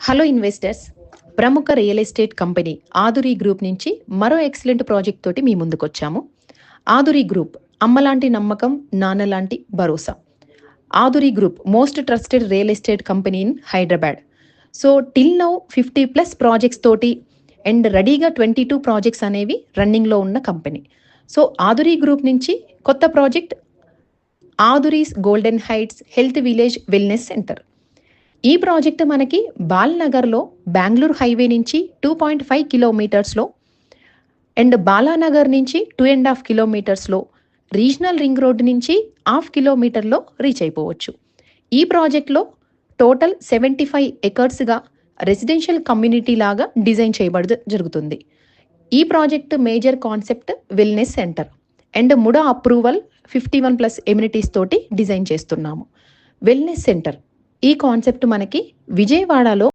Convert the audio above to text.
Hello investors, ప్రముఖ real estate company Aduri group నుంచి మరో ఎక్సలెంట్ ప్రాజెక్ట్ తోటి మీ ముందుకు వచ్చాము. ఆదురి గ్రూప్ అమ్మలాంటి నమ్మకం, నాన్నలాంటి భరోసా. Aduri group most trusted real estate company in Hyderabad. So till now 50+ projects తోటి అండ్ రెడీగా 22 ప్రాజెక్ట్స్ అనేవి రన్నింగ్లో ఉన్న కంపెనీ. సో ఆదురి గ్రూప్ నుంచి కొత్త project Aduri's golden heights health village wellness centre. ఈ ప్రాజెక్ట్ మనకి బాల్నగర్లో బెంగళూరు హైవే నుంచి 2.5 కిలోమీటర్స్లో అండ్ బాలానగర్ నుంచి 2.5 కిలోమీటర్స్లో, రీజనల్ రింగ్ రోడ్ నుంచి 1/2 కిలోమీటర్లో రీచ్ అయిపోవచ్చు. ఈ ప్రాజెక్ట్లో టోటల్ 75 ఎకర్స్గా రెసిడెన్షియల్ కమ్యూనిటీ లాగా డిజైన్ జరుగుతుంది. ఈ project major concept wellness centre and MUDA approval 51+ amenities తోటి డిజైన్ చేస్తున్నాము. వెల్నెస్ సెంటర్ ఈ కాన్సెప్ట్ మనకి విజయవాడలో